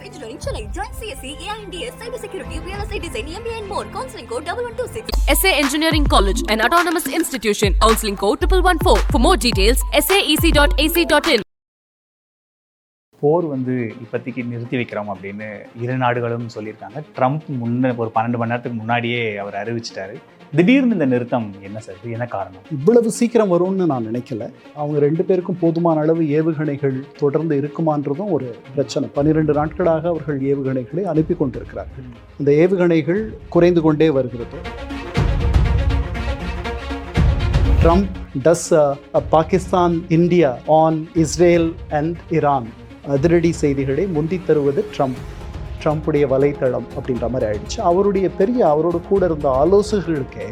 Engineering, Chennai. Join CSE, AINDS, Cybersecurity, Real Estate Design, MBA and more. Counseling code 1126. SA Engineering College, an autonomous institution. Counseling code 1114. For more details, saec.ac.in. போர் இப்போதைக்கு நிறுத்தி வைக்கிறோம் அப்படின்னு இரு நாடுகளும் சொல்லியிருக்காங்க. Trump ஒரு 12 மணி நேரத்துக்கு முன்னாடியே அவர் அறிவிச்சிட்டாரு. திடீர்னு இந்த நிறுத்தம் என்ன சார், என்ன காரணம்? இவ்வளவு சீக்கிரம் வரும்னு நான் நினைக்கல. அவங்க 2 பேருக்கும் போதுமான அளவு ஏவுகணைகள் தொடர்ந்து இருக்குமான்றதும் ஒரு பிரச்சனை. 12 நாட்களாக அவர்கள் ஏவுகணைகளை அனுப்பி கொண்டிருக்கிறார்கள். இந்த ஏவுகணைகள் குறைந்து கொண்டே வருகிறது. Trump does Pakistan, India on Israel and Iran. அதிரடி செய்திகளை முந்தி தருவது ட்ரம்ப்புடைய வலைத்தளம் அப்படின்ற மாதிரி ஆயிடுச்சு. அவரோட கூட இருந்த ஆலோசகர்களுக்கே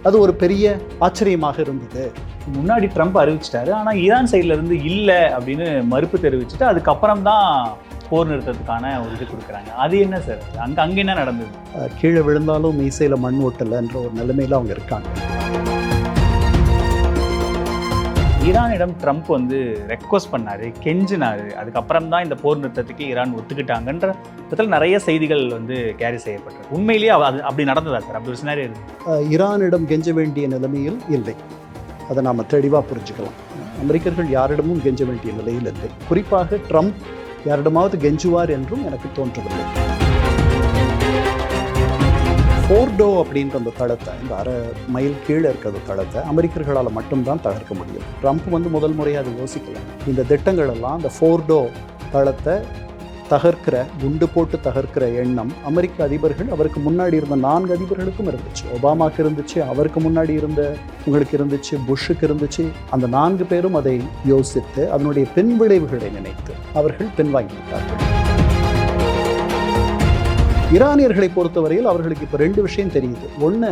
அது ஒரு பெரிய ஆச்சரியமாக இருந்தது. முன்னாடி ட்ரம்ப் அறிவிச்சிட்டாரு, ஆனால் ஈரான் சைட்ல இருந்து இல்லை அப்படின்னு மறுப்பு தெரிவிச்சுட்டு அதுக்கப்புறம் தான் போர் நிறுத்தத்துக்கான ஒரு இது கொடுக்குறாங்க. அது என்ன சார், அங்கே என்ன நடந்தது? கீழே விழுந்தாலும் மீசையில் மண் ஓட்டலைன்ற ஒரு நிலைமையில் அவங்க இருக்காங்க. ஈரானிடம் ட்ரம்ப் ரெக்வஸ்ட் பண்ணாரு, கெஞ்சினாரு. அதுக்கப்புறம் தான் இந்த போர் நிறுத்தத்துக்கு ஈரான் ஒத்துக்கிட்டாங்கன்ற விதத்தில் நிறைய செய்திகள் கேரி செய்யப்பட்டது. உண்மையிலேயே அப்படி நடந்ததா சார்? அப்படி ஒரு சினாரியோ இருக்கு? ஈரானிடம் கெஞ்ச வேண்டிய நிலைமையில் இல்லை. அதை நாம் தெளிவாக புரிஞ்சுக்கலாம். அமெரிக்கர்கள் யாரிடமும் கெஞ்ச வேண்டிய நிலையில் இல்லை. குறிப்பாக ட்ரம்ப் யாரிடமாவது கெஞ்சுவார் என்றும் எனக்கு தோன்றவில்லை. ஃபோர்டோ அப்படின்ற அந்த தளத்தை, இந்த 1/2 மைல் கீழே இருக்கிற தளத்தை அமெரிக்கர்களால் மட்டும்தான் தகர்க்க முடியும். ட்ரம்ப் முதல் முறையாக அதை யோசிக்கல. இந்த திட்டங்கள் எல்லாம் அந்த ஃபோர்டோ தளத்தை தகர்க்கிற, குண்டு போட்டு தகர்க்கிற எண்ணம் அமெரிக்க அதிபர்கள், அவருக்கு முன்னாடி இருந்த 4 அதிபர்களுக்கும் இருந்துச்சு. ஒபாமாக்கு இருந்துச்சு, அவருக்கு முன்னாடி இருந்த உங்களுக்கு இருந்துச்சு, புஷ்ஷுக்கு இருந்துச்சு. அந்த 4 பேரும் அதை யோசித்து அதனுடைய பின்விளைவுகளை நினைத்து அவர்கள் பின்வாங்கிவிட்டார்கள். ஈரானியர்களை பொறுத்தவரையில் அவர்களுக்கு இப்போ 2 விஷயம் தெரியுது. ஒன்று,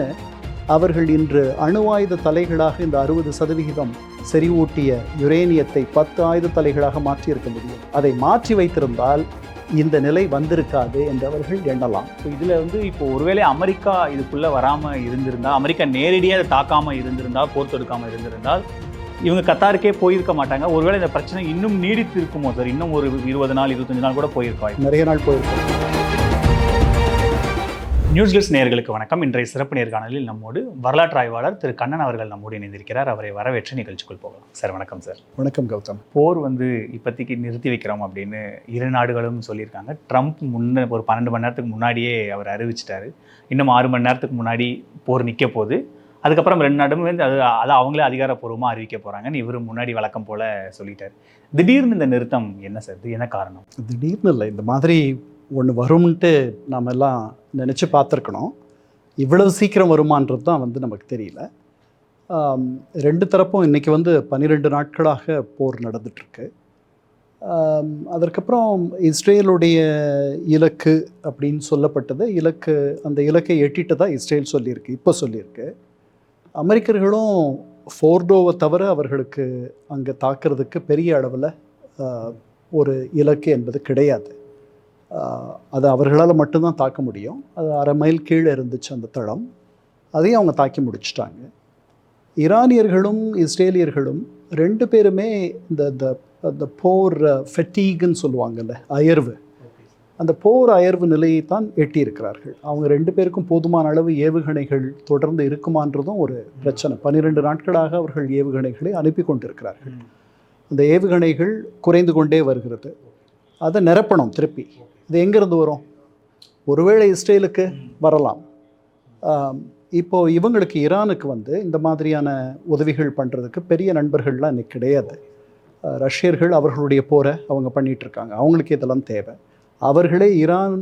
அவர்கள் இன்று அணு ஆயுத தலைகளாக இந்த 60% செறிவூட்டிய யுரேனியத்தை 10 ஆயுத தலைகளாக மாற்றியிருக்க முடியும். அதை மாற்றி வைத்திருந்தால் இந்த நிலை வந்திருக்காது என்று அவர்கள் எண்ணலாம். இதில் இப்போ ஒருவேளை அமெரிக்கா இதுக்குள்ளே வராமல் இருந்திருந்தால், அமெரிக்கா நேரடியாக அதை தாக்காமல் இருந்திருந்தால், போர் தொடுக்காமல் இருந்திருந்தால் இவங்க கத்தாருக்கே போயிருக்க மாட்டாங்க. ஒருவேளை இந்த பிரச்சனை இன்னும் நீடித்து இருக்குமோ சார்? இன்னும் ஒரு 20 நாள் 25 நாள் கூட போயிருக்கோம், நிறைய நாள் போயிருக்கோம். நியூஸ் கிளிட்ஸ் நேயர்களுக்கு வணக்கம். இன்றைய சிறப்பு நேர்காணலில் நம்மோடு வரலாற்று ஆய்வாளர் திரு கண்ணன் அவர்கள் நம்மோடு இணைந்திருக்கிறார். அவரை வரவேற்று நிகழ்ச்சிக்குள் போகலாம். சார் வணக்கம். சார் வணக்கம் கௌதம். போர் இப்போதைக்கு நிறுத்தி வைக்கிறோம் அப்படின்னு இரு நாடுகளும் சொல்லியிருக்காங்க. ட்ரம்ப் ஒரு 12 மணி நேரத்துக்கு முன்னாடியே அவர் அறிவிச்சிட்டாரு. இன்னும் 6 மணி நேரத்துக்கு முன்னாடி போர் நிற்க போகுது. அதுக்கப்புறம் 2 நாடும் அதை அவங்களே அதிகாரப்பூர்வமாக அறிவிக்க போகிறாங்கன்னு இவரும் முன்னாடி வழக்கம் போல் சொல்லிட்டார். திடீர்னு இந்த நிறுத்தம் என்ன சார், என்ன காரணம்? திடீர்னு இல்லை, இந்த மாதிரி ஒன்று வரும்ன்ட்டு நாம் எல்லாம் நினச்சி பார்த்துருக்கணும். இவ்வளவு சீக்கிரம் வருமானது தான் நமக்கு தெரியல. 2 தரப்பும் இன்றைக்கி 12 நாட்களாக போர் நடந்துகிட்ருக்கு. அதற்கப்புறம் இஸ்ரேலுடைய இலக்கு அப்படின்னு சொல்லப்பட்டது, அந்த இலக்கை எட்டிட்டு தான் இஸ்ரேல் சொல்லியிருக்கு. அமெரிக்கர்களும் ஃபோர்டோவை தவிர அவர்களுக்கு அங்கே தாக்குறதுக்கு பெரிய அளவில் ஒரு இலக்கு என்பது கிடையாது. அது அவர்களால் மட்டும்தான் தாக்க முடியும். அது 1/2 மைல் கீழே இருந்துச்சு அந்த தளம். அதையும் அவங்க தாக்கி முடிச்சிட்டாங்க. ஈரானியர்களும் இஸ்ரேலியர்களும் 2 பேருமே இந்த போர் ஃபெட்டீகுன்னு சொல்லுவாங்கல்ல, அயர்வு, அந்த போர் அயர்வு நிலையை தான் எட்டியிருக்கிறார்கள். அவங்க 2 பேருக்கும் போதுமான அளவு ஏவுகணைகள் தொடர்ந்து இருக்குமான்றதும் ஒரு பிரச்சனை. 12 நாட்களாக அவர்கள் ஏவுகணைகளை அனுப்பி கொண்டிருக்கிறார்கள். அந்த ஏவுகணைகள் குறைந்து கொண்டே வருகிறது. அதை நிரப்பணும் திருப்பி. இது எங்கேருந்து வரும்? ஒருவேளை இஸ்ரேலுக்கு வரலாம். இப்போது இவங்களுக்கு, ஈரானுக்கு இந்த மாதிரியான உதவிகள் பண்ணுறதுக்கு பெரிய நண்பர்கள்லாம் இன்றைக்கி கிடையாது. ரஷ்யர்கள் அவர்களுடைய போரை அவங்க பண்ணிகிட்ருக்காங்க. அவங்களுக்கு இதெல்லாம் தேவை. அவர்களே ஈரான்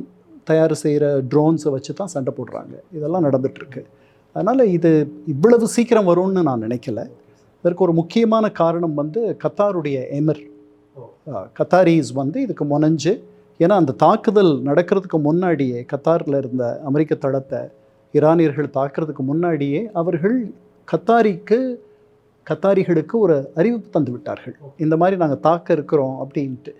தயார் செய்கிற ட்ரோன்ஸை வச்சு தான் சண்டை போடுறாங்க. இதெல்லாம் நடந்துகிட்ருக்கு. அதனால் இது இவ்வளவு சீக்கிரம் வரும்னு நான் நினைக்கல. இதற்கு ஒரு முக்கியமான காரணம் கத்தாருடைய எமிர், கத்தாரிஸ் இதுக்கு முனைஞ்சு, ஏன்னா அந்த தாக்குதல் நடக்கிறதுக்கு முன்னாடியே கத்தாரில் இருந்த அமெரிக்க தளத்தை ஈரானியர்கள் தாக்குறதுக்கு முன்னாடியே அவர்கள் கத்தாரிகளுக்கு ஒரு அறிவிப்பு தந்து விட்டார்கள். இந்த மாதிரி நாங்கள் தாக்க இருக்கிறோம் அப்படின்ட்டு.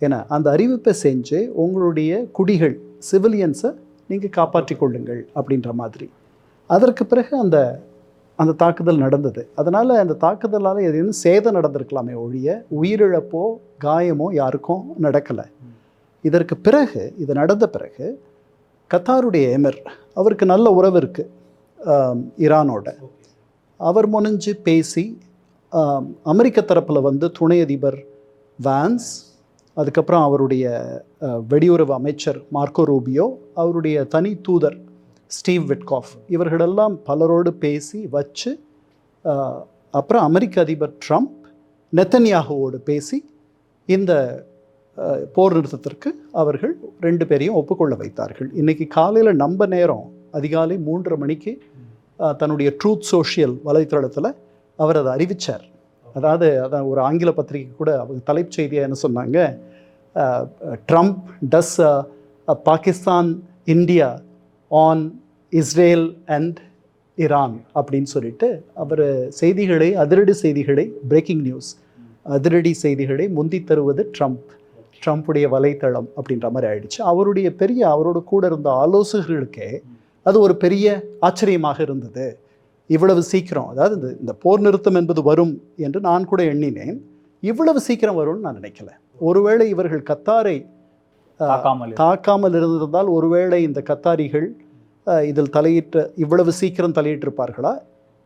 ஏன்னா அந்த அறிவிப்பை செஞ்சு உங்களுடைய குடிகள், சிவிலியன்ஸை நீங்கள் காப்பாற்றி கொள்ளுங்கள் அப்படின்ற மாதிரி. அதற்கு பிறகு அந்த தாக்குதல் நடந்தது. அதனால் அந்த தாக்குதலால் எதுவும் சேதம் நடந்திருக்கலாமே ஒழிய உயிரிழப்போ காயமோ யாருக்கும் நடக்கலை. இதற்கு பிறகு இது நடந்த பிறகு கத்தாருடைய எமிர், அவருக்கு நல்ல உறவு இருக்குது ஈரானோட, அவர் முனைஞ்சு பேசி அமெரிக்க தரப்பில் வந்து துணை அதிபர் வான்ஸ், அதுக்கப்புறம் அவருடைய வெளியுறவு அமைச்சர் மார்க்கோ ரூபியோ, அவருடைய தனி தூதர் ஸ்டீவ் விட்காஃப், இவர்களெல்லாம் பலரோடு பேசி வச்சு அப்புறம் அமெரிக்க அதிபர் ட்ரம்ப் நெத்தன்யாகுவோடு பேசி இந்த போர் நிறுத்தத்திற்கு அவர்கள் 2 பேரையும் ஒப்புக்கொள்ள வைத்தார்கள். இன்றைக்கி காலையில் நம்ம நேரம் அதிகாலை 3:30 மணிக்கு தன்னுடைய ட்ரூத் சோஷியல் வலைத்தளத்தில் அவர் அதை அறிவித்தார். அதாவது அதான் ஒரு ஆங்கில பத்திரிகை கூட அவங்க தலைப்புச் செய்தியாக என்ன சொன்னாங்க, Trump does Pakistan India on Israel and Iran அப்படின்னு சொல்லிட்டு அவர் செய்திகளை, அதிரடி செய்திகளை, பிரேக்கிங் நியூஸ் அதிரடி செய்திகளை முந்தி தருவது ட்ரம்ப்புடைய வலைத்தளம் அப்படின்ற மாதிரி ஆயிடுச்சு. அவரோட கூட இருந்த ஆலோசகர்களுக்கே அது ஒரு பெரிய ஆச்சரியமாக இருந்தது. இவ்வளவு சீக்கிரம், அதாவது இந்த போர் நிறுத்தம் என்பது வரும் என்று நான் கூட எண்ணினேன், இவ்வளவு சீக்கிரம் வரும்னு நான் நினைக்கல. ஒருவேளை இவர்கள் கத்தாரை தாக்காமல் இருந்திருந்தால், ஒருவேளை இந்த கத்தாரிகள் இதில் இவ்வளவு சீக்கிரம் தலையிட்டிருப்பார்களா,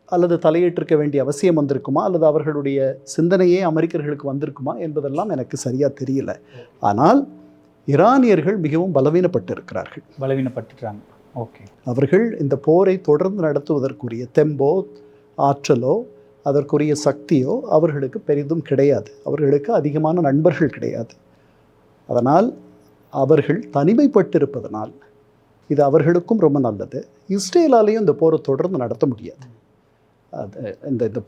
அல்லது தலையிட்டிருக்க வேண்டிய அவசியம் வந்திருக்குமா, அல்லது அவர்களுடைய சிந்தனையே அமெரிக்கர்களுக்கு வந்திருக்குமா என்பதெல்லாம் எனக்கு சரியாக தெரியல. ஆனால் ஈரானியர்கள் மிகவும் பலவீனப்பட்டிருக்கிறார்கள். பலவீனப்பட்டுறாங்க. ஓகே. அவர்கள் இந்த போரை தொடர்ந்து நடத்துவதற்குரிய தெம்போ, ஆற்றலோ, அதற்குரிய சக்தியோ அவர்களுக்கு பெரிதும் கிடையாது. அவர்களுக்கு அதிகமான நண்பர்கள் கிடையாது. அதனால் அவர்கள் தனிமைப்பட்டிருப்பதனால் இது அவர்களுக்கும் ரொம்ப நல்லது. இஸ்ரேலாலேயும் இந்த போரை தொடர்ந்து நடத்த முடியாது. இந்த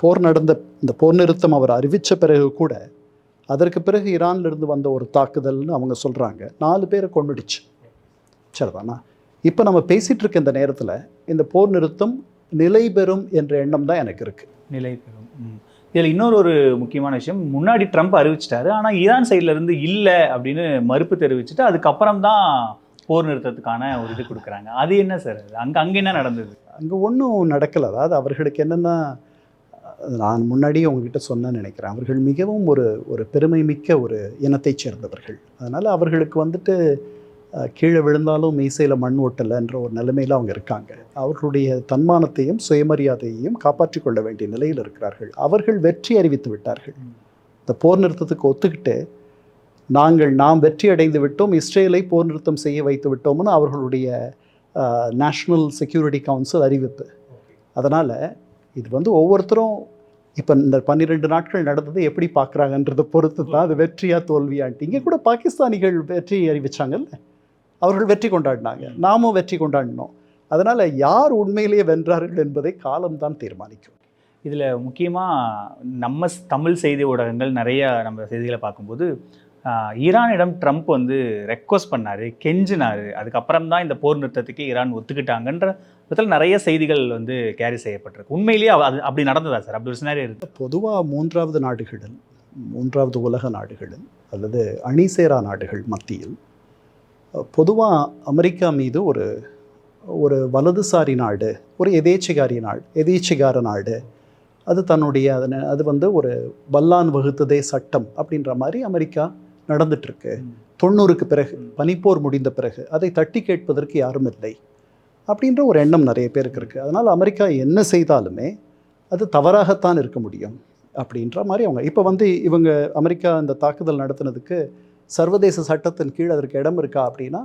போர் நிறுத்தம் அவர் அறிவித்த பிறகு கூட, அதற்கு பிறகு ஈரான்லேருந்து வந்த ஒரு தாக்குதல்னு அவங்க சொல்கிறாங்க, 4 பேரை கொன்னுடுச்சு. சரிதானா? இப்போ நம்ம பேசிகிட்டு இருக்க இந்த நேரத்தில் இந்த போர் நிறுத்தம் நிலை பெறும் என்ற எண்ணம் தான் எனக்கு இருக்குது. நிலை பெறும். இதில் இன்னொரு முக்கியமான விஷயம், முன்னாடி ட்ரம்ப் அறிவிச்சிட்டாரு, ஆனால் ஈரான் சைட்லேருந்து இல்லை அப்படின்னு மறுப்பு தெரிவிச்சுட்டு அதுக்கப்புறம் தான் போர் நிறுத்தத்துக்கான ஒரு இது கொடுக்குறாங்க. அது என்ன சார்? அங்கே என்ன நடந்தது? அங்கே ஒன்றும் நடக்கலை. அதாவது அவர்களுக்கு என்னென்னா, நான் முன்னாடியே உங்ககிட்ட சொன்னேன்னு நினைக்கிறேன், அவர்கள் மிகவும் ஒரு பெருமை மிக்க ஒரு இனத்தைச் சேர்ந்தவர்கள். அதனால் அவர்களுக்கு வந்துட்டு கீழே விழுந்தாலும் மீசையில் மண் ஓட்டலைன்ற ஒரு நிலைமையில் அவங்க இருக்காங்க. அவர்களுடைய தன்மானத்தையும் சுயமரியாதையையும் காப்பாற்றிக் கொள்ள வேண்டிய நிலையில் இருக்கிறார்கள். அவர்கள் வெற்றி அறிவித்து விட்டார்கள். இந்த போர் நிறுத்தத்துக்கு ஒத்துக்கிட்டு நாம் வெற்றி அடைந்து விட்டோம், இஸ்ரேலை போர் நிறுத்தம் செய்ய வைத்து விட்டோம்னு அவர்களுடைய நேஷ்னல் செக்யூரிட்டி கவுன்சில் அறிவிப்பு. அதனால் இது ஒவ்வொருத்தரும் இப்போ இந்த 12 நாட்கள் நடந்தது எப்படி பார்க்குறாங்கன்றதை பொறுத்து தான் அது வெற்றியாக தோல்வியான்ட்டு. இங்கே கூட பாகிஸ்தானிகள் வெற்றி அறிவித்தாங்கல்ல, அவர்கள் வெற்றி கொண்டாடினாங்க, நாமும் வெற்றி கொண்டாடினோம். அதனால் யார் உண்மையிலேயே வென்றார்கள் என்பதை காலம்தான் தீர்மானிக்கும். இதில் முக்கியமாக நம்ம தமிழ் செய்தி ஊடகங்கள் நிறைய நம்ம செய்திகளை பார்க்கும்போது, ஈரானிடம் ட்ரம்ப் ரெக்வஸ்ட் பண்ணார், கெஞ்சினார், அதுக்கப்புறம் தான் இந்த போர் நிறுத்தத்துக்கு ஈரான் ஒத்துக்கிட்டாங்கன்ற விதத்தில் நிறைய செய்திகள் கேரி செய்யப்பட்டிருக்கு. உண்மையிலேயே அது அப்படி நடந்ததா சார்? அப்படி ஒரு சினாரியோ இருக்குது? பொதுவாக 3வது உலக நாடுகளில் அல்லது அணிசேரா நாடுகள் மத்தியில் பொதுவாக அமெரிக்கா மீது ஒரு வலதுசாரி நாடு, ஒரு எதேச்சிகார நாடு, அது தன்னுடைய அது ஒரு வல்லான் வகுத்ததே சட்டம் அப்படின்ற மாதிரி அமெரிக்கா நடந்துட்டுருக்கு. 90க்கு பிறகு, பனிப்போர் முடிந்த பிறகு அதை தட்டி கேட்பதற்கு யாரும் இல்லை அப்படின்ற ஒரு எண்ணம் நிறைய பேருக்கு இருக்குது. அதனால் அமெரிக்கா என்ன செய்தாலுமே அது தவறாகத்தான் இருக்க முடியும் அப்படின்ற மாதிரி அவங்க இப்போ இவங்க அமெரிக்கா இந்த தாக்குதல் நடத்துனதுக்கு சர்வதேச சட்டத்தின் கீழ் அதற்கு இடம் இருக்கா அப்படின்னா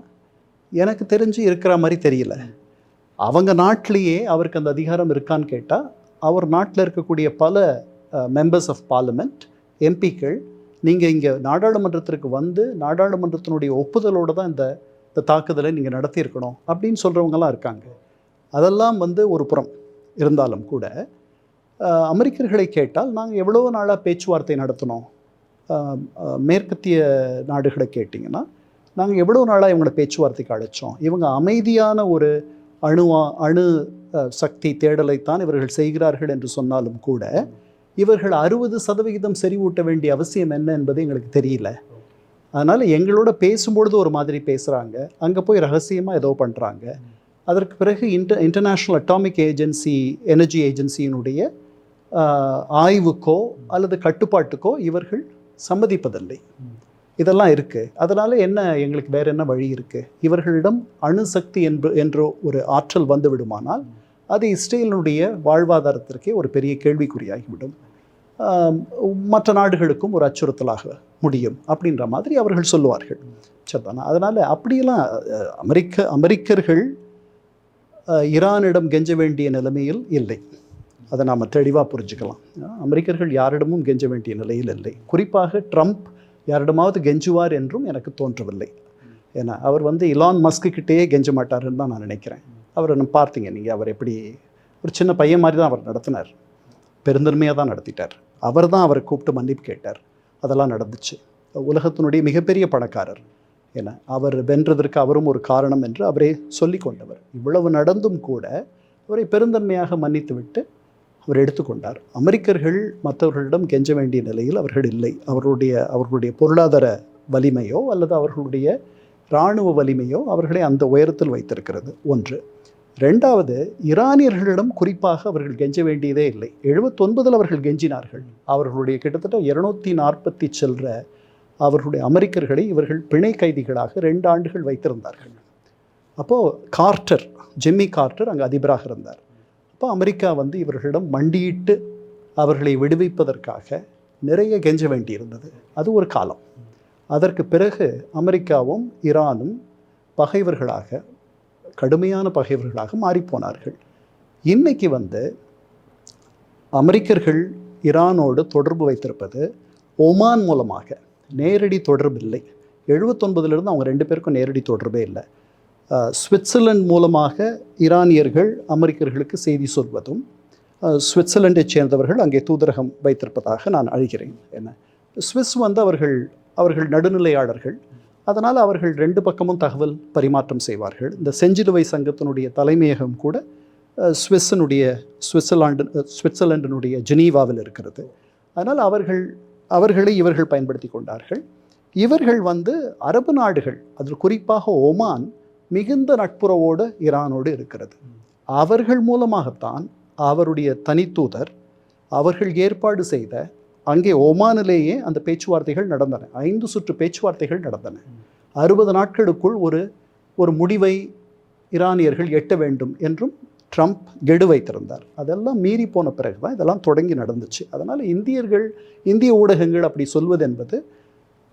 எனக்கு தெரிஞ்சு இருக்கிற மாதிரி தெரியல. அவங்க நாட்டிலேயே அவருக்கு அந்த அதிகாரம் இருக்கான்னு கேட்டால், அவர் நாட்டில் இருக்கக்கூடிய பல மெம்பர்ஸ் ஆஃப் பார்லிமெண்ட், எம்பிக்கள், நீங்கள் இங்கே நாடாளுமன்றத்திற்கு நாடாளுமன்றத்தினுடைய ஒப்புதலோடு தான் இந்த தாக்குதலை நீங்கள் நடத்தியிருக்கணும் அப்படின்னு சொல்கிறவங்களாம் இருக்காங்க. அதெல்லாம் ஒரு புறம் இருந்தாலும் கூட அமெரிக்கர்களை கேட்டால், நாங்கள் எவ்வளோ நாளாக பேச்சுவார்த்தை நடத்தினோம். மேற்கத்திய நாடுகளை கேட்டிங்கன்னா, நாங்கள் எவ்வளோ நாளாக இவங்களோட பேச்சுவார்த்தைக்கு அழைச்சோம். இவங்க அமைதியான ஒரு அணு சக்தி தேடலைத்தான் இவர்கள் செய்கிறார்கள் என்று சொன்னாலும் கூட, இவர்கள் 60% செறிவூட்ட வேண்டிய அவசியம் என்ன என்பது எங்களுக்கு தெரியல. அதனால் எங்களோட பேசும்பொழுது ஒரு மாதிரி பேசுகிறாங்க, அங்கே போய் ரகசியமாக ஏதோ பண்ணுறாங்க. அதற்கு பிறகு இன்டர்நேஷ்னல் அட்டாமிக் ஏஜென்சி, எனர்ஜி ஏஜென்சியினுடைய ஆய்வுக்கோ அல்லது கட்டுப்பாட்டுக்கோ இவர்கள் சம்மதிப்பதில்லை. இதெல்லாம் இருக்குது. அதனால் என்ன எங்களுக்கு வேறு என்ன வழி இருக்குது? இவர்களிடம் அணுசக்தி என்ற ஒரு ஆற்றல் வந்து விடுமானால் அது இஸ்ரேலினுடைய வாழ்வாதாரத்திற்கே ஒரு பெரிய கேள்விக்குறியாகிவிடும், மற்ற நாடுகளுக்கும் ஒரு அச்சுறுத்தலாக முடியும் அப்படின்ற மாதிரி அவர்கள் சொல்லுவார்கள். சரிதானா? அதனால் அப்படியெல்லாம் அமெரிக்கர்கள் ஈரானிடம் கெஞ்ச வேண்டிய நிலைமையில் இல்லை. அதை நாம் தெளிவாக புரிஞ்சுக்கலாம். அமெரிக்கர்கள் யாரிடமும் கெஞ்ச வேண்டிய நிலையில் இல்லை. குறிப்பாக ட்ரம்ப் யாரிடமாவது கெஞ்சுவார் என்றும் எனக்கு தோன்றவில்லை. ஏன்னா அவர் இலான் மஸ்கிட்டே கெஞ்ச மாட்டாருன்னு தான் நான் நினைக்கிறேன். அவரை பார்த்தீங்க நீங்கள், அவர் எப்படி ஒரு சின்ன பையன் மாதிரி தான் அவர் நடத்தினார், பெருந்தன்மையாக தான் நடத்திட்டார். அவர் தான் அவரை கூப்பிட்டு மன்னிப்பு கேட்டார், அதெல்லாம் நடந்துச்சு. உலகத்தினுடைய மிகப்பெரிய பணக்காரர், ஏன்னா அவர் வென்றதற்கு அவரும் ஒரு காரணம் என்று அவரே சொல்லி கொண்டவர். இவ்வளவு நடந்தும் கூட அவரை பெருந்தன்மையாக மன்னித்து விட்டு அவர் எடுத்துக்கொண்டார். அமெரிக்கர்கள் மற்றவர்களிடம் கெஞ்ச வேண்டிய நிலையில் அவர்கள் இல்லை. அவர்களுடைய பொருளாதார வலிமையோ அல்லது அவர்களுடைய இராணுவ வலிமையோ அவர்களை அந்த உயரத்தில் வைத்திருக்கிறது ஒன்று. ரெண்டாவது, ஈரானியர்களிடம் குறிப்பாக அவர்கள் கெஞ்ச வேண்டியதே இல்லை. 79 அவர்கள் கெஞ்சினார்கள். அவர்களுடைய கிட்டத்தட்ட 240 சில்லற அவர்களுடைய அமெரிக்கர்களை இவர்கள் பிணை கைதிகளாக 2 ஆண்டுகள் வைத்திருந்தார்கள். அப்போது ஜிம்மி கார்ட்டர் அங்கே அதிபராக இருந்தார். அப்போ அமெரிக்கா இவர்களிடம் மண்டியிட்டு அவர்களை விடுவிப்பதற்காக நிறைய கெஞ்ச வேண்டியிருந்தது. அது ஒரு காலம். அதற்கு பிறகு அமெரிக்காவும் ஈரானும் பகைவர்களாக, கடுமையான பகைவர்களாக மாறிப்போனார்கள். இன்னைக்கு அமெரிக்கர்கள் ஈரானோடு தொடர்பு வைத்திருப்பது ஒமான் மூலமாக, நேரடி தொடர்பு இல்லை. 79 அவங்க 2 பேருக்கும் நேரடி தொடர்பே இல்லை. சுவிட்சர்லாந்து மூலமாக ஈரானியர்கள் அமெரிக்கர்களுக்கு செய்தி சொல்வதும், சுவிட்சர்லாண்டை சேர்ந்தவர்கள் அங்கே தூதரகம் வைத்திருப்பதாக நான் அறிகிறேன். என்ன, சுவிஸ் அவர்கள் நடுநிலையாளர்கள். அதனால் அவர்கள் 2 பக்கமும் தகவல் பரிமாற்றம் செய்வார்கள். இந்த செஞ்சிலுவை சங்கத்தினுடைய தலைமையகம் கூட சுவிட்சர்லாண்டினுடைய ஜெனீவாவில் இருக்கிறது. அதனால் அவர்களை இவர்கள் பயன்படுத்தி கொண்டார்கள். இவர்கள் அரபு நாடுகள், அதில் குறிப்பாக ஒமான் மிகுந்த நட்புறவோடு ஈரானோடு இருக்கிறது. அவர்கள் மூலமாகத்தான் அவருடைய தனித்தூதர் அவர்கள் ஏற்பாடு செய்த, அங்கே ஒமானிலேயே அந்த பேச்சுவார்த்தைகள் நடந்தன. 5 சுற்று பேச்சுவார்த்தைகள் நடந்தன. 60 நாட்களுக்குள் ஒரு முடிவை ஈரானியர்கள் எட்ட வேண்டும் என்றும் ட்ரம்ப் கெடு வைத்திருந்தார். அதெல்லாம் மீறி போன பிறகு தான் இதெல்லாம் தொடங்கி நடந்துச்சு. அதனால் இந்திய ஊடகங்கள் அப்படி சொல்வது என்பது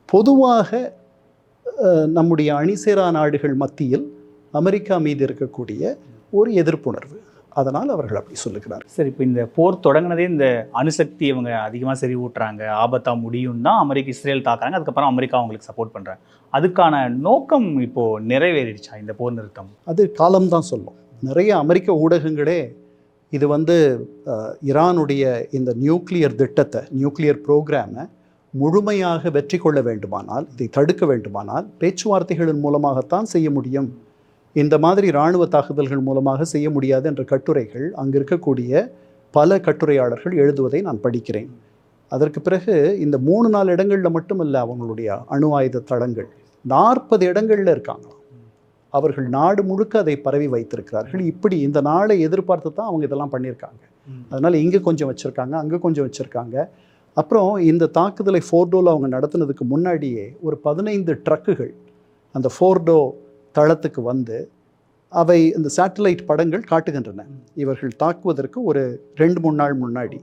பொதுவாக நம்முடைய அணிசேரா நாடுகள் மத்தியில் அமெரிக்கா மீது இருக்கக்கூடிய ஒரு எதிர்ப்புணர்வு. அதனால் அவர்கள் அப்படி சொல்லுகிறார். சரி, இப்போ இந்த போர் தொடங்கினதே இந்த அணுசக்தி இவங்க அதிகமாக செறிவூட்டுறாங்க, ஆபத்தாக முடியும் தான் இஸ்ரேல் தாக்குறாங்க. அதுக்கப்புறம் அமெரிக்கா அவங்களுக்கு சப்போர்ட் பண்ணுறாங்க. அதுக்கான நோக்கம் இப்போது நிறைவேறிடுச்சா இந்த போர் நிறுத்தம்? அது காலம்தான் சொல்லும். நிறைய அமெரிக்க ஊடகங்களே இது ஈரானுடைய இந்த நியூக்ளியர் திட்டத்தை, நியூக்ளியர் ப்ரோக்ராமை முழுமையாக வெற்றி கொள்ள வேண்டுமானால், இதை தடுக்க வேண்டுமானால் பேச்சுவார்த்தைகளின் மூலமாகத்தான் செய்ய முடியும், இந்த மாதிரி இராணுவ தாக்குதல்கள் மூலமாக செய்ய முடியாது என்ற கட்டுரைகள் அங்கே இருக்கக்கூடிய பல கட்டுரையாளர்கள் எழுதுவதை நான் படிக்கிறேன். அதற்கு பிறகு இந்த 3-4 இடங்களில் மட்டுமல்ல, அவங்களுடைய அணு ஆயுத தளங்கள் 40 இடங்களில் இருக்காங்களாம். அவர்கள் நாடு முழுக்க அதை பரவி வைத்திருக்கிறார்கள். இப்படி இந்த நாளை எதிர்பார்த்து தான் அவங்க இதெல்லாம் பண்ணியிருக்காங்க. அதனால் இங்கே கொஞ்சம் வச்சுருக்காங்க, அங்கே கொஞ்சம் வச்சுருக்காங்க. அப்புறம் இந்த தாக்குதலை ஃபோர்டோவில் அவங்க நடத்துனதுக்கு முன்னாடியே ஒரு 15 ட்ரக்குகள் அந்த ஃபோர்டோ தளத்துக்கு அவை இந்த சேட்டலைட் படங்கள் காட்டுகின்றன இவர்கள் தாக்குவதற்கு ஒரு 2-3 நாள் முன்னாடி.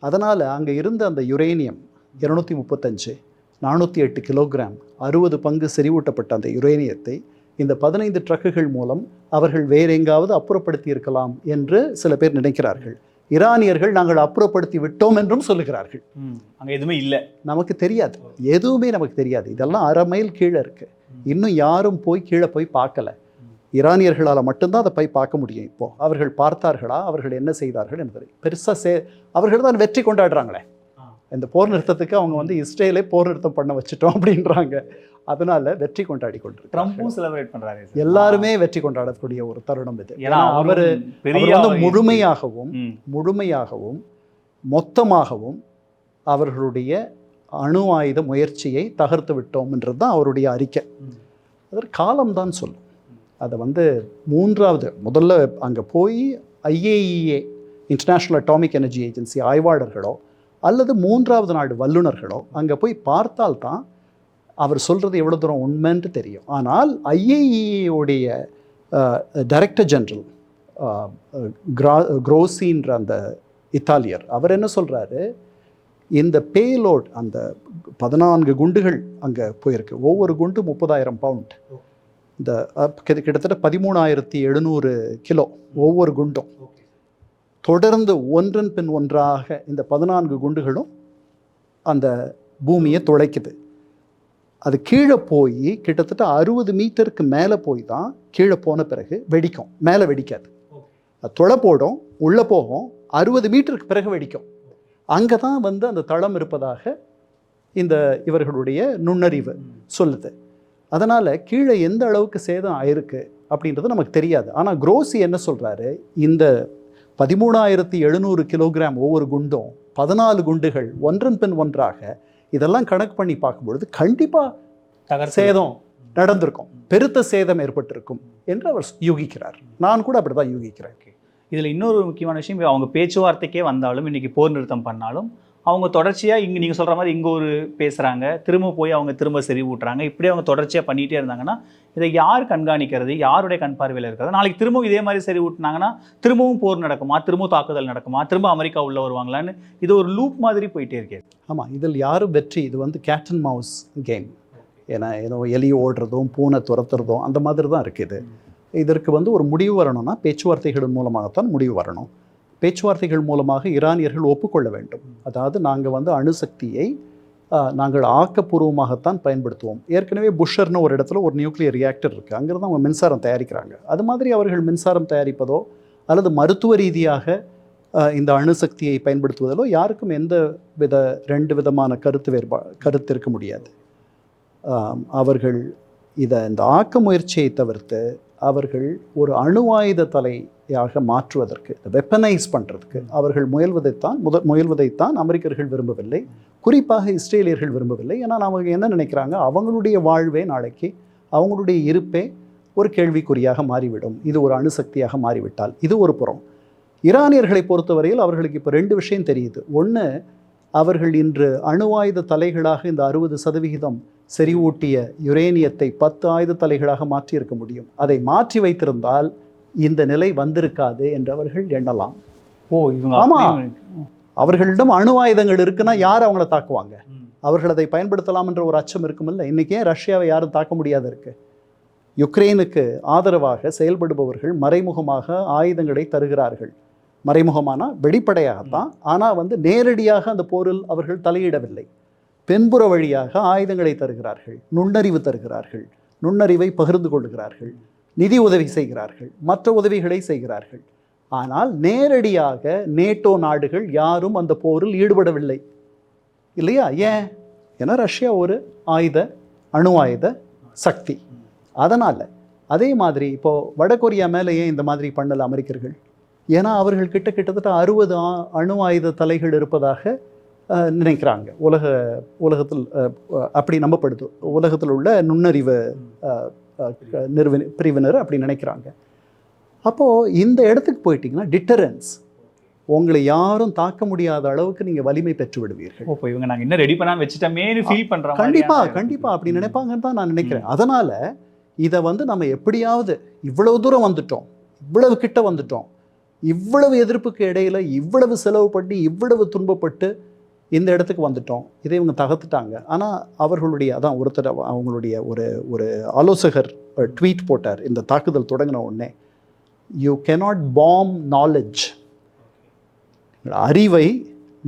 அதனால் அங்கே இருந்த அந்த யுரேனியம் 235, 408 கிலோகிராம், 60 பங்கு செறிவூட்டப்பட்ட அந்த யுரேனியத்தை இந்த 15 ட்ரக்குகள் மூலம் அவர்கள் வேற எங்காவது அப்புறப்படுத்தி இருக்கலாம் என்று சில பேர் நினைக்கிறார்கள். ஈரானியர்கள் நாங்கள் அப்புறப்படுத்தி விட்டோம் என்றும் சொல்லுகிறார்கள். அங்கே எதுவுமே இல்லை, நமக்கு தெரியாது, எதுவுமே நமக்கு தெரியாது. இதெல்லாம் 1/2 மைல் கீழே இருக்குது. இன்னும் யாரும் கீழே போய் பார்க்கல. ஈரானியர்களால் மட்டும்தான் அதை போய் பார்க்க முடியும். இப்போது அவர்கள் பார்த்தார்களா, அவர்கள் என்ன செய்தார்கள் என்பதை பெருசாக அவர்கள் தான் வெற்றி கொண்டாடுறாங்களே. இந்த போர் நிறுத்தத்துக்கு அவங்க இஸ்ரேலே போர் நிறுத்தம் பண்ண வச்சுட்டோம் அப்படின்றாங்க. அதனால வெற்றி கொண்டாடி கொண்டிருக்காங்க. ட்ரம்பும் செலிப்ரேட் பண்றாரு. எல்லாருமே வெற்றி கொண்டாடக்கூடிய ஒரு தருணம் இது. அவர் முழுமையாகவும் மொத்தமாகவும் அவர்களுடைய அணு ஆயுத முயற்சியை தகர்த்து விட்டோம் என்றது தான் அவருடைய அறிக்கை. அதற்கு காலம்தான் சொல்லும். அதை முதல்ல அங்கே போய் IAEA, international atomic energy agency ஆய்வாளர்களோ அல்லது 3வது நாடு வல்லுநர்களோ அங்கே போய் பார்த்தால்தான் அவர் சொல்கிறது எவ்வளோ தூரம் உண்மைன்னு தெரியும். ஆனால் ஐஏஇஏடைய டைரக்டர் ஜெனரல் குரோசின்ற அந்த இத்தாலியர் அவர் என்ன சொல்கிறாரு, இந்த பேலோட் அந்த 14 குண்டுகள் அங்கே போயிருக்கு, ஒவ்வொரு குண்டு 30,000 பவுண்ட், இந்த கிட்டத்தட்ட 13,700 கிலோ ஒவ்வொரு குண்டும், தொடர்ந்து ஒன்றன் பின் ஒன்றாக இந்த 14 குண்டுகளும் அந்த பூமியை துளைக்குது. அது கீழே போய் கிட்டத்தட்ட 60 மீட்டருக்கு மேலே போய் தான் கீழே போன பிறகு வெடிக்கும், மேலே வெடிக்காது. அது துளை போடும், உள்ளே போகும், 60 மீட்டருக்கு பிறகு வெடிக்கும். அங்கே தான் வந்து அந்த தளம் இருப்பதாக இந்த இவர்களுடைய நுண்ணறிவு சொல்லுது. அதனால் கீழே எந்த அளவுக்கு சேதம் ஆயிருக்கு அப்படின்றது நமக்கு தெரியாது. ஆனால் குரோசி என்ன சொல்கிறாரு, இந்த 13,700 கிலோகிராம் ஒவ்வொரு குண்டும் 14 குண்டுகள் ஒன்றன் பின் ஒன்றாக இதெல்லாம் கணக்கு பண்ணி பார்க்கும்பொழுது கண்டிப்பாக சேதம் நடந்திருக்கும், பெருத்த சேதம் ஏற்பட்டிருக்கும் என்று அவர் யூகிக்கிறார். நான் கூட அப்படி தான் யூகிக்கிறேன். இதில் இன்னொரு முக்கியமான விஷயம், அவங்க பேச்சுவார்த்தைக்கே வந்தாலும் இன்றைக்கி போர் நிறுத்தம் பண்ணாலும் அவங்க தொடர்ச்சியாக இங்கே நீங்கள் சொல்கிற மாதிரி இங்கே ஒரு பேசுகிறாங்க, திரும்ப போய் அவங்க திரும்ப செறிவூட்டுறாங்க, இப்படி அவங்க தொடர்ச்சியாக பண்ணிகிட்டே இருந்தாங்கன்னா இதை யார் கண்காணிக்கிறது, யாருடைய கண் பார்வையில் இருக்கிறது? நாளைக்கு திரும்பவும் இதே மாதிரி செறிவூட்டினாங்கன்னா திரும்பவும் போர் நடக்குமா, திரும்பவும் தாக்குதல் நடக்குமா, திரும்ப அமெரிக்கா உள்ளே வருவாங்களான்னு இது ஒரு லூப் மாதிரி போயிட்டே இருக்கே. ஆமாம், இதில் யாரும் வெற்றி, இது வந்து கேட் அண்ட் மவுஸ் கேம். ஏன்னா ஏதோ எலி ஓடுறதும் பூனை துரத்துறதும் அந்த மாதிரி தான் இருக்குது. இதற்கு வந்து ஒரு முடிவு வரணும்னா பேச்சுவார்த்தைகள் மூலமாகத்தான் முடிவு வரணும். பேச்சுவார்த்தைகள் மூலமாக ஈரானியர்கள் ஒப்புக்கொள்ள வேண்டும். அதாவது நாங்கள் வந்து அணுசக்தியை நாங்கள் ஆக்கப்பூர்வமாகத்தான் பயன்படுத்துவோம். ஏற்கனவே புஷர்னு ஒரு இடத்துல ஒரு நியூக்ளியர் ரியாக்டர் இருக்குது, அங்கிருந்து அவங்க மின்சாரம் தயாரிக்கிறாங்க. அது மாதிரி அவர்கள் மின்சாரம் தயாரிப்பதோ அல்லது மருத்துவ ரீதியாக இந்த அணுசக்தியை பயன்படுத்துவதிலோ யாருக்கும் எந்த ரெண்டு விதமான கருத்து இருக்க முடியாது. அவர்கள் இந்த ஆக்க முயற்சியை தவிர்த்து அவர்கள் ஒரு அணு ஆயுத தலையாக மாற்றுவதற்கு, வெப்பனைஸ் பண்ணுறதுக்கு அவர்கள் முயல்வதைத்தான் அமெரிக்கர்கள் விரும்பவில்லை, குறிப்பாக இஸ்ரேலியர்கள் விரும்பவில்லை. ஏன்னா அவங்க என்ன நினைக்கிறாங்க, அவங்களுடைய வாழ்வே நாளைக்கு, அவங்களுடைய இருப்பே ஒரு கேள்விக்குறியாக மாறிவிடும் இது ஒரு அணுசக்தியாக மாறிவிட்டால். இது ஒரு புறம். ஈரானியர்களை பொறுத்தவரையில் அவர்களுக்கு இப்போ 2 விஷயம் தெரியுது. ஒன்று, அவர்கள் இன்று அணு ஆயுத தலைகளாக இந்த 60% செறிவூட்டிய யுரேனியத்தை 10 ஆயுத தலைகளாக மாற்றியிருக்க முடியும். அதை மாற்றி வைத்திருந்தால் இந்த நிலை வந்திருக்காது என்று அவர்கள் எண்ணலாம். ஆமாம், அவர்களிடம் அணு ஆயுதங்கள் இருக்குன்னா யார் அவங்கள தாக்குவாங்க? அவர்கள் அதை பயன்படுத்தலாம் என்ற ஒரு அச்சம் இருக்குமில்ல. இன்றைக்கே ரஷ்யாவை யாரும் தாக்க முடியாது இருக்கு. யுக்ரைனுக்கு ஆதரவாக செயல்படுபவர்கள் மறைமுகமாக ஆயுதங்களை தருகிறார்கள். மறைமுகமான வெளிப்படையாகத்தான், ஆனால் வந்து நேரடியாக அந்த போரில் அவர்கள் தலையிடவில்லை. பின்புற வழியாக ஆயுதங்களை தருகிறார்கள், நுண்ணறிவு தருகிறார்கள், நுண்ணறிவை பகிர்ந்து கொள்கிறார்கள், நிதி உதவி செய்கிறார்கள், மற்ற உதவிகளை செய்கிறார்கள். ஆனால் நேரடியாக நேட்டோ நாடுகள் யாரும் அந்த போரில் ஈடுபடவில்லை இல்லையா? ஏன்? ஏன்னா ரஷ்யா ஒரு அணு ஆயுத சக்தி. அதனால் அதே மாதிரி இப்போது வடகொரியா மேலே ஏன் இந்த மாதிரி பண்ணல அமெரிக்கர்கள்? ஏன்னா அவர்கள் கிட்டத்தட்ட 60 அணு ஆயுத தலைகள் இருப்பதாக நினைக்கிறாங்க. உலகத்தில் அப்படி நம்பப்படுது. உலகத்தில் உள்ள நுண்ணறிவு பிரிவினர் அப்படி நினைக்கிறாங்க. அப்போது இந்த இடத்துக்கு போயிட்டீங்கன்னா டிட்டரன்ஸ், உங்களை யாரும் தாக்க முடியாத அளவுக்கு நீங்கள் வலிமை பெற்று விடுவீர்கள். இப்போ இவங்க நாங்கள் இன்னும் ரெடி பண்ணாமல் வச்சுட்டோமேனு ஃபீல் பண்ணுறோம். கண்டிப்பாக அப்படி நினைப்பாங்கன்னு தான் நான் நினைக்கிறேன். அதனால் இதை வந்து நம்ம எப்படியாவது, இவ்வளவு தூரம் வந்துட்டோம், இவ்வளவு கிட்ட வந்துட்டோம், இவ்வளவு எதிர்ப்புக்கு இடையில் இவ்வளவு செலவு பண்ணி இவ்வளவு துன்பப்பட்டு இந்த இடத்துக்கு வந்துட்டோம், இதை இவங்க தகர்த்துட்டாங்க. ஆனால் அவர்களுடைய ஒருத்தர் அவங்களுடைய ஒரு ஆலோசகர் ட்வீட் போட்டார் இந்த தாக்குதல் தொடங்கின உடனே, யூ கேனாட் பாம் நாலேஜ், அறிவை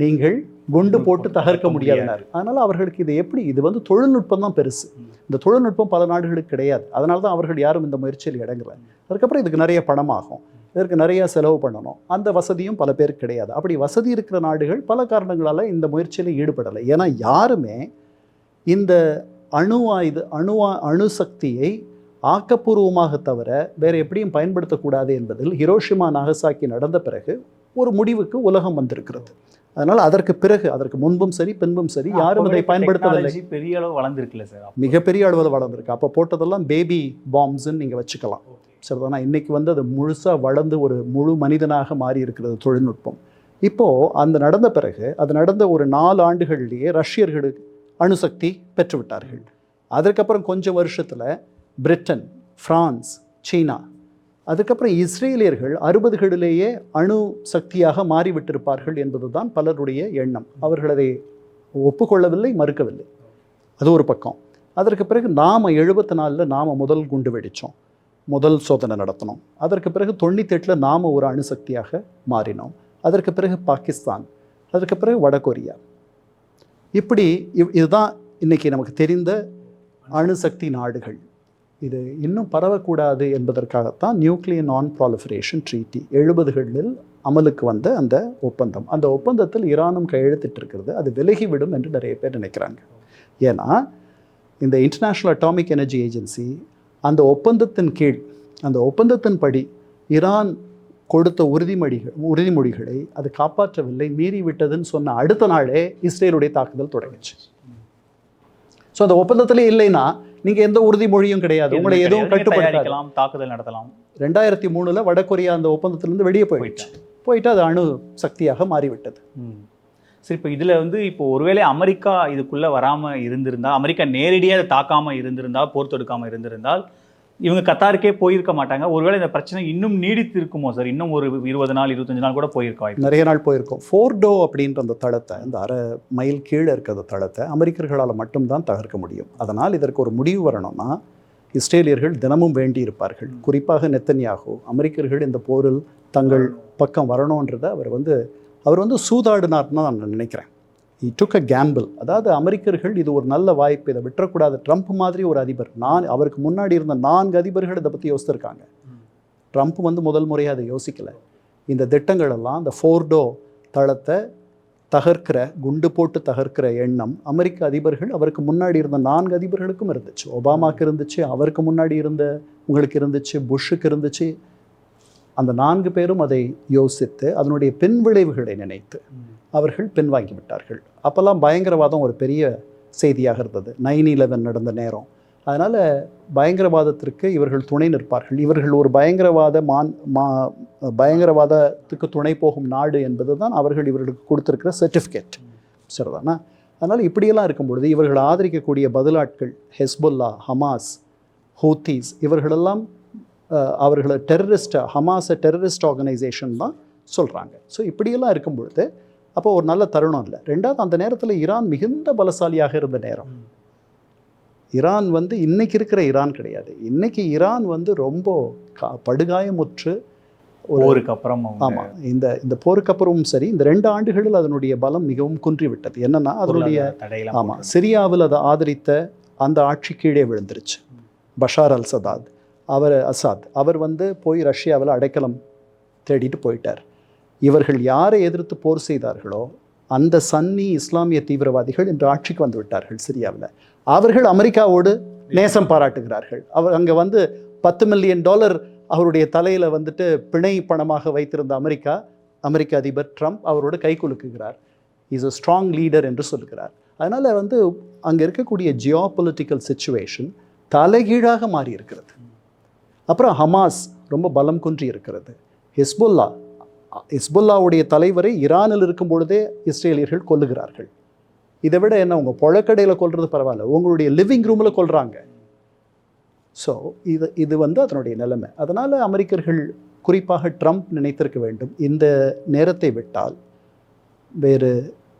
நீங்கள் குண்டு போட்டு தகர்க்க முடியாதுனார். அதனால் அவர்களுக்கு இது வந்து தொழில்நுட்பம் தான் பெருசு. இந்த தொழில்நுட்பம் பல நாடுகளுக்கு கிடையாது. அதனால தான் அவர்கள் யாரும் இந்த முயற்சியில் இடங்கல. அதுக்கப்புறம் இதுக்கு நிறைய பணம் ஆகும், இதற்கு நிறைய செலவு பண்ணணும், அந்த வசதியும் பல பேருக்கு கிடையாது. அப்படி வசதி இருக்கிற நாடுகள் பல காரணங்களால் இந்த முயற்சியில் ஈடுபடலை. ஏன்னா யாருமே இந்த அணுசக்தியை ஆக்கப்பூர்வமாக தவிர வேறு எப்படியும் பயன்படுத்தக்கூடாது என்பதில் ஹிரோஷிமா நாகசாக்கி நடந்த பிறகு ஒரு முடிவுக்கு உலகம் வந்திருக்கிறது. அதனால் அதற்கு முன்பும் சரி பின்பும் சரி யாரும் இதை பயன்படுத்தவில்லை. பெரிய அளவு வளர்ந்துருக்குல்ல சார், மிகப்பெரிய அளவில் வளர்ந்துருக்கு. அப்போ போட்டதெல்லாம் பேபி பாம்ஸ்ன்னு நீங்கள் வச்சுக்கலாம். சரிதானா? இன்றைக்கி வந்து அது முழுசாக வளர்ந்து ஒரு முழு மனிதனாக மாறி இருக்கிறது தொழில்நுட்பம். இப்போது அந்த நடந்த பிறகு, அது நடந்த ஒரு 4 ஆண்டுகளிலேயே ரஷ்யர்களுக்கு அணுசக்தி பெற்றுவிட்டார்கள். அதற்கப்புறம் கொஞ்சம் வருஷத்தில் பிரிட்டன், ஃப்ரான்ஸ், சீனா, அதுக்கப்புறம் இஸ்ரேலியர்கள் 60களிலேயே அணு சக்தியாக மாறிவிட்டிருப்பார்கள் என்பது தான் பலருடைய எண்ணம். அவர்கள் அதை ஒப்புக்கொள்ளவில்லை, மறுக்கவில்லை. அது ஒரு பக்கம். அதற்கு பிறகு நாம் 74 நாம் முதல் குண்டு வெடித்தோம், முதல் சோதனை நடத்தினோம். அதற்கு பிறகு 98 நாம் ஒரு அணுசக்தியாக மாறினோம். அதற்கு பிறகு பாகிஸ்தான், அதற்கு பிறகு வடகொரியா. இப்படி இதுதான் இன்றைக்கி நமக்கு தெரிந்த அணுசக்தி நாடுகள். இது இன்னும் பரவக்கூடாது என்பதற்காகத்தான் நியூக்ளியர் நான் ப்ராலிஃபரேஷன் ட்ரீட்டி 70களில் அமலுக்கு வந்த அந்த ஒப்பந்தம். அந்த ஒப்பந்தத்தில் ஈரானும் கையெழுத்திட்டு இருக்கிறது. அது விலகிவிடும் என்று நிறைய பேர் நினைக்கிறாங்க. ஏன்னா இந்த இன்டர்நேஷ்னல் அட்டாமிக் எனர்ஜி ஏஜென்சி அந்த ஒப்பந்தத்தின் கீழ், அந்த ஒப்பந்தத்தின்படி ஈரான் கொடுத்த உறுதிமொழிகளை அது காப்பாற்றவில்லை, மீறிவிட்டதுன்னு சொன்ன அடுத்த நாளே இஸ்ரேலுடைய தாக்குதல் தொடங்கிச்சு. ஸோ அந்த ஒப்பந்தத்திலே இல்லைன்னா நீங்கள் எந்த உறுதிமொழியும் கிடையாது, உங்களை எதுவும் கட்டுப்படுத்தலாம், தாக்குதல் நடத்தலாம். 2003 வடகொரியா அந்த ஒப்பந்தத்திலிருந்து வெளியே போயிட்டு அது அணு சக்தியாக மாறிவிட்டது. சரி, இப்போ இதில் இப்போ ஒருவேளை அமெரிக்கா இதுக்குள்ளே வராமல் இருந்திருந்தால், அமெரிக்கா நேரடியாக அதை தாக்காமல் இருந்திருந்தால், போர் தொடுக்காமல் இருந்திருந்தால், இவங்க கத்தாருக்கே போயிருக்க மாட்டாங்க. ஒருவேளை இந்த பிரச்சனை இன்னும் நீடித்து இருக்குமோ சார்? இன்னும் ஒரு 20 நாள் 25 நாள் கூட போயிருக்கோம், நிறைய நாள் போயிருக்கோம். ஃபோர்டோ அப்படின்ற அந்த தளத்தை, இந்த 1/2 மைல் கீழே இருக்கிற தளத்தை அமெரிக்கர்களால் மட்டும்தான் தகர்க்க முடியும். அதனால் இதற்கு ஒரு முடிவு வரணும்னா இஸ்ரேலியர்கள் தினமும் வேண்டி இருப்பார்கள். குறிப்பாக நெத்தன்யாகு அமெரிக்கர்கள் இந்த போரில் தங்கள் பக்கம் வரணுன்றதை அவர் சூதாடினார்னு நான் நினைக்கிறேன். he took a gamble. அதாவது அமெரிக்கர்கள் இது ஒரு நல்ல வாய்ப்பு, இதை விட்டுறக்கூடாது. ட்ரம்ப் மாதிரி ஒரு அதிபர், அவருக்கு முன்னாடி இருந்த 4 அதிபர்கள் இதை பற்றி யோசித்திருக்காங்க. ட்ரம்ப் முதல் முறையாக அதை யோசிக்கலை. இந்த திட்டங்கள் எல்லாம், இந்த ஃபோர்டோ தளத்தை தகர்க்கிற, குண்டு போட்டு தகர்க்கிற எண்ணம் அமெரிக்க அதிபர்கள், அவருக்கு முன்னாடி இருந்த 4 அதிபர்களுக்கும் இருந்துச்சு. ஒபாமாவுக்கு இருந்துச்சு, அவருக்கு முன்னாடி இருந்த உங்களுக்கு இருந்துச்சு, புஷ்ஷுக்கு இருந்துச்சு. அந்த 4 பேரும் அதை யோசித்து அதனுடைய பின்விளைவுகளை நினைத்து அவர்கள் பின்வாங்கி விட்டார்கள். அப்போல்லாம் பயங்கரவாதம் ஒரு பெரிய செய்தியாக இருந்தது, 9/11 நடந்த நேரம். அதனால் பயங்கரவாதத்திற்கு இவர்கள் துணை நிற்பார்கள். இவர்கள் ஒரு பயங்கரவாதத்துக்கு துணை போகும் நாடு என்பது தான் இவர்களுக்கு கொடுத்துருக்கிற சர்டிஃபிகேட். சரிதானா? அதனால் இப்படியெல்லாம் இருக்கும் பொழுது இவர்கள் ஆதரிக்கக்கூடிய பதிலாட்கள் ஹெஸ்புல்லா, ஹமாஸ், ஹூத்தீஸ், இவர்களெல்லாம் அவர்களை ஹமாஸை டெரரிஸ்ட் ஆர்கனைசேஷன் தான் சொல்கிறாங்க. ஸோ இப்படியெல்லாம் இருக்கும் பொழுது அப்போ ஒரு நல்ல தருணம் இல்லை. ரெண்டாவது, அந்த நேரத்தில் ஈரான் மிகுந்த பலசாலியாக இருந்த நேரம். ஈரான் இன்னைக்கு இருக்கிற ஈரான் கிடையாது. இன்னைக்கு ஈரான் ரொம்ப படுகாயமுற்று போருக்கு அப்புறம், ஆமாம், இந்த போருக்கு அப்புறமும் சரி, இந்த 2 ஆண்டுகளில் அதனுடைய பலம் மிகவும் குன்றிவிட்டது. என்னன்னா அதனுடைய சிரியாவில் அதை ஆதரித்த அந்த ஆட்சி கீழே விழுந்துருச்சு. பஷார் அல் அசாத் அவர் போய் ரஷ்யாவில் அடைக்கலம் தேடிட்டு போயிட்டார். இவர்கள் யாரை எதிர்த்து போர் செய்தார்களோ அந்த சன்னி இஸ்லாமிய தீவிரவாதிகள் இன்று ஆட்சிக்கு வந்து விட்டார்கள் சிரியாவில். அவர்கள் அமெரிக்காவோடு நேசம் பாராட்டுகிறார்கள். அவர் அங்கே $10 மில்லியன் அவருடைய தலையில் பிணை பணமாக வைத்திருந்த அமெரிக்க அதிபர் ட்ரம்ப் அவரோடு கை குலுக்குகிறார். இஸ் அ ஸ்ட்ராங் லீடர் என்று சொல்கிறார். அதனால் அங்கே இருக்கக்கூடிய ஜியோ பொலிட்டிக்கல் சிச்சுவேஷன் தலைகீழாக மாறி இருக்கிறது. அப்புறம் ஹமாஸ் ரொம்ப பலம் குன்றி இருக்கிறது. ஹிஸ்புல்லாவுடைய தலைவரை ஈரானில் இருக்கும் பொழுதே இஸ்ரேலியர்கள் கொல்லுகிறார்கள். இதை விட என்ன, உங்கள் புழக்கடையில் கொல்றது பரவாயில்ல, உங்களுடைய லிவிங் ரூமில் கொல்றாங்க. ஸோ இது அதனுடைய நிலைமை. அதனால் அமெரிக்கர்கள், குறிப்பாக ட்ரம்ப் நினைத்திருக்க வேண்டும், இந்த நேரத்தை விட்டால் வேறு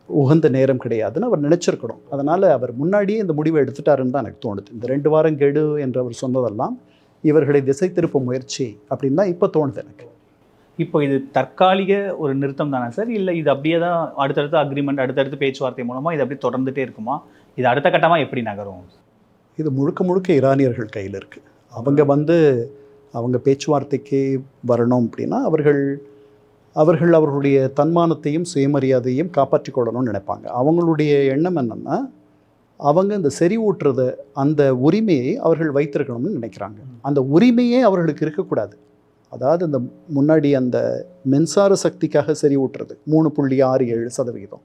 உகந்த நேரம் கிடையாதுன்னு அவர் நினச்சிருக்கணும். அதனால் அவர் முன்னாடியே இந்த முடிவை எடுத்துட்டாருன்னு தான் எனக்கு தோணுது. இந்த 2 வாரம் கெடு என்று அவர் சொன்னதெல்லாம் இவர்களை திசை திருப்ப முயற்சி அப்படின்னு தான் இப்போ தோணுது எனக்கு. இப்போ இது தற்காலிக ஒரு நிறுத்தம் தானே சார்? இல்லை இது அப்படியே தான் அடுத்தடுத்த அக்ரிமெண்ட், அடுத்தடுத்து பேச்சுவார்த்தை மூலமாக இது அப்படியே தொடர்ந்துகிட்டே இருக்குமா? இது அடுத்த கட்டமாக எப்படி நகரும்? இது முழுக்க ஈரானியர்கள் கையில் இருக்குது. அவங்க பேச்சுவார்த்தைக்கு வரணும் அப்படின்னா அவர்களுடைய தன்மானத்தையும் சுயமரியாதையும் காப்பாற்றிக் கொள்ளணும்னு நினைப்பாங்க. அவங்களுடைய எண்ணம் என்னென்னா, அவங்க இந்த செறிவூட்டுறத அந்த உரிமையை அவர்கள் வைத்திருக்கணும்னு நினைக்கிறாங்க. அந்த உரிமையே அவர்களுக்கு இருக்கக்கூடாது. அதாவது இந்த முன்னாடி அந்த மின்சார சக்திக்காக செறிவூட்டுறது 3.67%,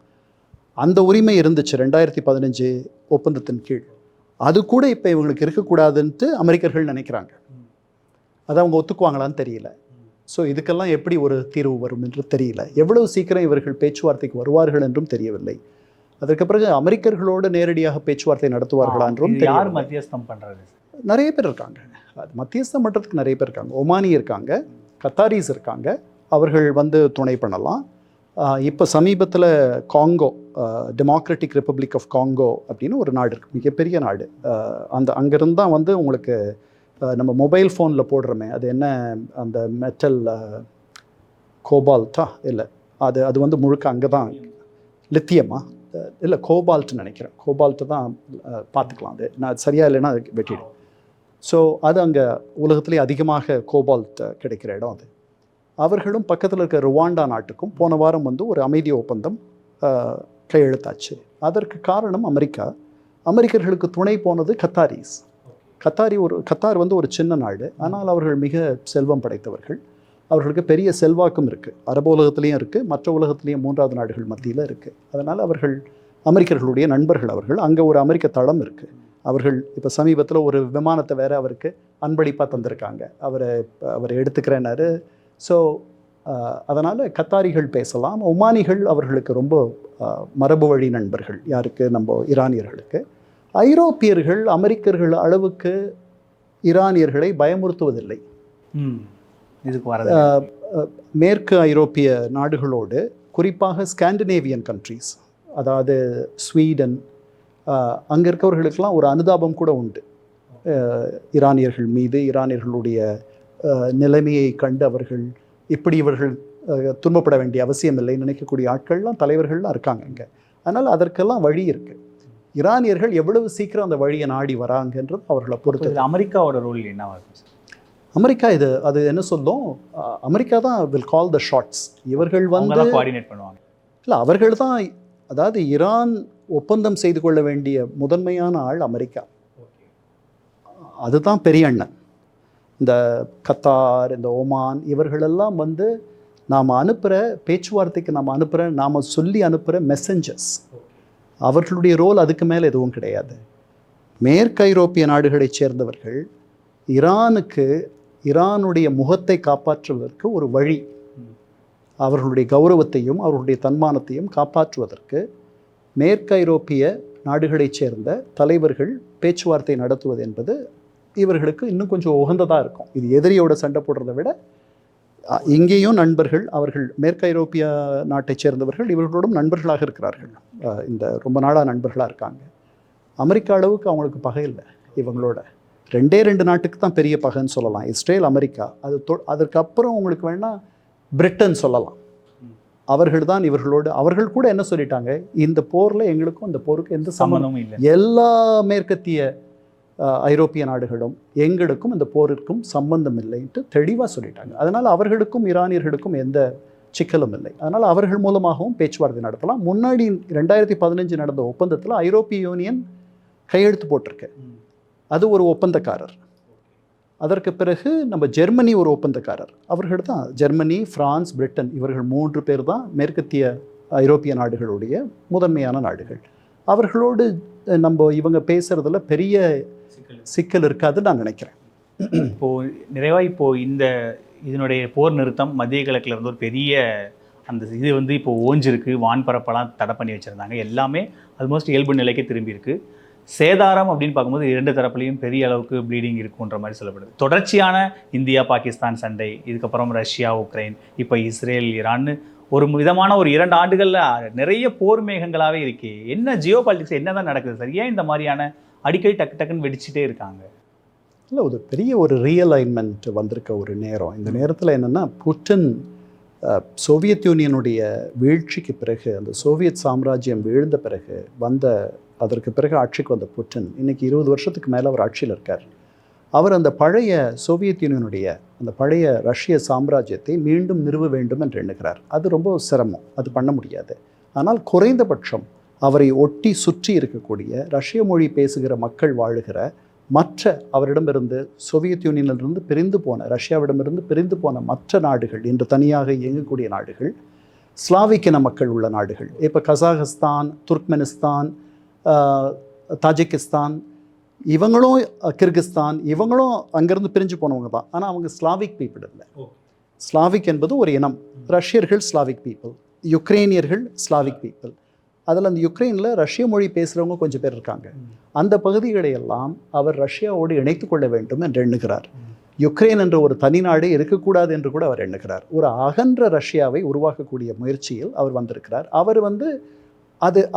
அந்த உரிமை இருந்துச்சு 2015 ஒப்பந்தத்தின் கீழ். அது கூட இப்போ இவங்களுக்கு இருக்கக்கூடாதுன்ட்டு அமெரிக்கர்கள் நினைக்கிறாங்க. அதை அவங்க ஒத்துக்குவாங்களான்னு தெரியல. ஸோ இதுக்கெல்லாம் எப்படி ஒரு தீர்வு வரும் என்று தெரியல. எவ்வளவு சீக்கிரம் இவர்கள் பேச்சுவார்த்தைக்கு வருவார்கள் என்றும் தெரியவில்லை. அதற்கு பிறகு அமெரிக்கர்களோடு நேரடியாக பேச்சுவார்த்தை நடத்துவார்களா என்றும் இது யார் தெரியவில்லை. மத்தியஸ்தம் பண்றது? நிறைய பேர் இருக்காங்க. அது மத்தியஸ்தம் பண்ணுறதுக்கு நிறைய பேர் இருக்காங்க. ஒமானி இருக்காங்க, கத்தாரிஸ் இருக்காங்க, அவர்கள் வந்து துணை பண்ணலாம். இப்போ சமீபத்தில் Congo, Democratic Republic of Congo அப்படின்னு ஒரு நாடு இருக்குது, மிகப்பெரிய நாடு. அங்கேருந்து தான் வந்து உங்களுக்கு நம்ம மொபைல் ஃபோனில் போடுறோமே, அது என்ன அந்த மெட்டல் கோபால்ட்டா இல்லை, அது வந்து முழுக்க அங்கே தான். லித்தியமா இல்லை, கோபால்ட்னு நினைக்கிறேன். கோபால்ட்டு தான் பார்த்துக்கலாம். அது நான் சரியாக இல்லைன்னா அது வெட்டிடும். ஸோ அது அங்கே உலகத்துலேயே அதிகமாக கோபால்ட் கிடைக்கிற இடம் அது. அவர்களும் பக்கத்தில் இருக்க ருவாண்டா நாட்டுக்கும் போன வாரம் வந்து ஒரு அமைதி ஒப்பந்தம் கையெழுத்தாச்சு. அதற்கு காரணம் அமெரிக்கர்களுக்கு துணை போனது கத்தாரிஸ். கத்தார் வந்து ஒரு சின்ன நாடு, ஆனால் அவர்கள் மிக செல்வம் படைத்தவர்கள். அவர்களுக்கு பெரிய செல்வாக்கும் இருக்குது, அரபு உலகத்துலேயும் இருக்குது, மற்ற உலகத்துலேயும் 3வது நாடுகள் மத்தியில் இருக்குது. அதனால் அவர்கள் அமெரிக்கர்களுடைய நண்பர்கள். அவர்கள் அங்கே ஒரு அமெரிக்க தளம் இருக்குது. அவர்கள் இப்போ சமீபத்தில் ஒரு விமானத்தை வேறு அவருக்கு அன்பளிப்பாக தந்திருக்காங்க. அவர் எடுத்துக்கிறேன்னாரு. ஸோ அதனால் கத்தாரிகள் பேசலாம். ஒமானிகள் அவர்களுக்கு ரொம்ப மரபு வழி நண்பர்கள். யாருக்கு? நம்ம ஈரானியர்களுக்கு. ஐரோப்பியர்கள் அமெரிக்கர்கள் அளவுக்கு ஈரானியர்களை பயமுறுத்துவதில்லை. இதுக்கு வர மேற்கு ஐரோப்பிய நாடுகளோடு, குறிப்பாக ஸ்காண்டினேவியன் கண்ட்ரீஸ், அதாவது ஸ்வீடன், அங்கே இருக்கவர்களுக்கெல்லாம் ஒரு அனுதாபம் கூட உண்டு ஈரானியர்கள் மீது. ஈரானியர்களுடைய நிலைமையை கண்டு அவர்கள் இவர்கள் துன்பப்பட வேண்டிய அவசியம் இல்லைன்னு நினைக்கக்கூடிய ஆட்கள்லாம், தலைவர்கள்லாம் இருக்காங்க இங்கே. அதனால் அதற்கெல்லாம் வழி இருக்குது. ஈரானியர்கள் எவ்வளவு சீக்கிரம் அந்த வழியை நாடி வராங்கன்றது அவர்களை பொறுத்து. அமெரிக்காவோட ரோல் என்னவா இருக்கும்? அமெரிக்கா அது என்ன சொல்லும், அமெரிக்கா தான் வில் கால் த ஷாட்ஸ். இவர்கள் வந்து கோஆர்டினேட் பண்ணுவாங்க. இல்லை, அவர்கள் தான், அதாவது ஈரான் ஒப்பந்தம் செய்து கொள்ள வேண்டிய முதன்மையான ஆள் அமெரிக்கா. அதுதான் பெரிய அண்ணன். இந்த கத்தார், இந்த ஒமான், இவர்களெல்லாம் வந்து நாம் அனுப்புகிற பேச்சுவார்த்தைக்கு நாம் சொல்லி அனுப்புகிற மெசஞ்சர்ஸ். அவர்களுடைய ரோல் அதுக்கு மேலே எதுவும் கிடையாது. மேற்கு ஐரோப்பிய நாடுகளைச் சேர்ந்தவர்கள் ஈரானுடைய முகத்தை காப்பாற்றுவதற்கு ஒரு வழி, அவர்களுடைய கௌரவத்தையும் அவர்களுடைய தன்மானத்தையும் காப்பாற்றுவதற்கு மேற்கு ஐரோப்பிய நாடுகளைச் சேர்ந்த தலைவர்கள் பேச்சுவார்த்தை நடத்துவது என்பது இவர்களுக்கு இன்னும் கொஞ்சம் உகந்ததாக இருக்கும். இது எதிரியோட சண்டை போடுறதை விட இங்கேயும் நண்பர்கள், அவர்கள் மேற்கு ஐரோப்பிய நாட்டைச் சேர்ந்தவர்கள் இவர்களோடும் நண்பர்களாக இருக்கிறார்கள். இந்த ரொம்ப நாளாக நண்பர்களாக இருக்காங்க. அமெரிக்கா அளவுக்கு அவங்களுக்கு பகை இல்லை இவங்களோட. 2 நாட்டுக்கு தான் பெரிய பகைன்னு சொல்லலாம், இஸ்ரேல், அமெரிக்கா. அதற்கப்புறம் உங்களுக்கு வேணால் பிரிட்டன் சொல்லலாம். அவர்கள் தான் இவர்களோடு, அவர்கள் கூட என்ன சொல்லிட்டாங்க, இந்த போரில் எங்களுக்கும் இந்த போருக்கு எந்த சம்பந்தமும் இல்லை. எல்லா மேற்கத்திய ஐரோப்பிய நாடுகளும் எங்களுக்கும் இந்த போருக்கும் சம்பந்தம் இல்லைன்ட்டு தெளிவாக சொல்லிட்டாங்க. அதனால் அவர்களுக்கும் ஈரானியர்களுக்கும் எந்த சிக்கலும் இல்லை. அதனால் அவர்கள் மூலமாகவும் பேச்சுவார்த்தை நடத்தலாம். முன்னாடி 2015 நடந்த ஒப்பந்தத்தில் ஐரோப்பிய யூனியன் கையெழுத்து போட்டிருக்கு, அது ஒரு ஒப்பந்தக்காரர். அதற்கு பிறகு நம்ம ஜெர்மனி ஒரு ஒப்பந்தக்காரர். அவர்கள் தான் ஜெர்மனி, பிரான்ஸ், பிரிட்டன், இவர்கள் 3 பேர் தான் மேற்கத்திய ஐரோப்பிய நாடுகளுடைய முதன்மையான நாடுகள். அவர்களோடு இவங்க பேசுறதுல பெரிய சிக்கல் இருக்காதுன்னு நான் நினைக்கிறேன். இதனுடைய போர் நிறுத்தம் மத்திய கிழக்கில் இருந்து ஒரு பெரிய இது வந்து இப்போ ஓஞ்சிருக்கு. வான்பரப்பெல்லாம் தடை பண்ணி வச்சுருந்தாங்க. எல்லாமே ஆல்மோஸ்ட் இயல்பு நிலைக்கு திரும்பியிருக்கு. சேதாரம் அப்படின்னு பார்க்கும்போது 2 தரப்புலையும் பெரிய அளவுக்கு ப்ளீடிங் இருக்குன்ற மாதிரி சொல்லப்படுது. தொடர்ச்சியான இந்தியா பாகிஸ்தான் சண்டை, இதுக்கப்புறம் ரஷ்யா உக்ரைன், இப்போ இஸ்ரேல் ஈரான், ஒரு விதமான ஒரு 2 ஆண்டுகளில் நிறைய போர் மேகங்களாகவே இருக்கே. என்ன ஜியோ பாலிட்டிக்ஸ் என்ன தான் நடக்குது சார்? ஏன் இந்த மாதிரியான அடிக்கடி டக்குன்னு வெடிச்சுட்டே இருக்காங்க? இல்லை, ஒரு பெரிய ஒரு ரீஅலைன்மெண்ட் வந்திருக்க ஒரு நேரம். இந்த நேரத்தில் என்னென்னா, புட்டின் சோவியத் யூனியனுடைய வீழ்ச்சிக்கு பிறகு, அந்த சோவியத் சாம்ராஜ்யம் வீழ்ந்த பிறகு அதற்கு பிறகு ஆட்சிக்கு வந்த புட்டின் இன்னைக்கு 20 வருஷத்துக்கு மேலே அவர் ஆட்சியில் இருக்கார். அவர் அந்த பழைய சோவியத் யூனியனுடைய அந்த பழைய ரஷ்ய சாம்ராஜ்யத்தை மீண்டும் நிறுவ வேண்டும் என்று எண்ணுகிறார். அது ரொம்ப சிரமம், அது பண்ண முடியாது. ஆனால் குறைந்தபட்சம் அவரை ஒட்டி சுற்றி இருக்கக்கூடிய ரஷ்ய மொழி பேசுகிற மக்கள் வாழுகிற மற்ற அவரிடமிருந்து சோவியத் யூனியனிலிருந்து பிரிந்து போன, ரஷ்யாவிடமிருந்து பிரிந்து போன மற்ற நாடுகள், இன்று தனியாக இயங்கக்கூடிய நாடுகள், ஸ்லாவிக்கின மக்கள் உள்ள நாடுகள், இப்போ கசாகஸ்தான், துர்க்மெனிஸ்தான், தாஜிகிஸ்தான், இவங்களும் கிர்கிஸ்தான், இவங்களும் அங்கேருந்து பிரிஞ்சு போனவங்க தான். ஆனால் அவங்க ஸ்லாவிக் பீப்புள் இல்லை. ஸ்லாவிக் என்பது ஒரு இனம். ரஷ்யர்கள் ஸ்லாவிக் பீப்புள், யுக்ரைனியர்கள் ஸ்லாவிக் பீப்புள், அதில் அந்த யுக்ரைனில் ரஷ்ய மொழி பேசுகிறவங்க கொஞ்சம் பேர் இருக்காங்க. அந்த பகுதிகளை எல்லாம் அவர் ரஷ்யாவோடு இணைத்து கொள்ள வேண்டும் என்று எண்ணுகிறார். யுக்ரைன் என்ற ஒரு தனி நாடு இருக்கக்கூடாது என்று கூட அவர் எண்ணுகிறார். ஒரு அகன்ற ரஷ்யாவை உருவாக்கக்கூடிய முயற்சியில் அவர் வந்திருக்கிறார்.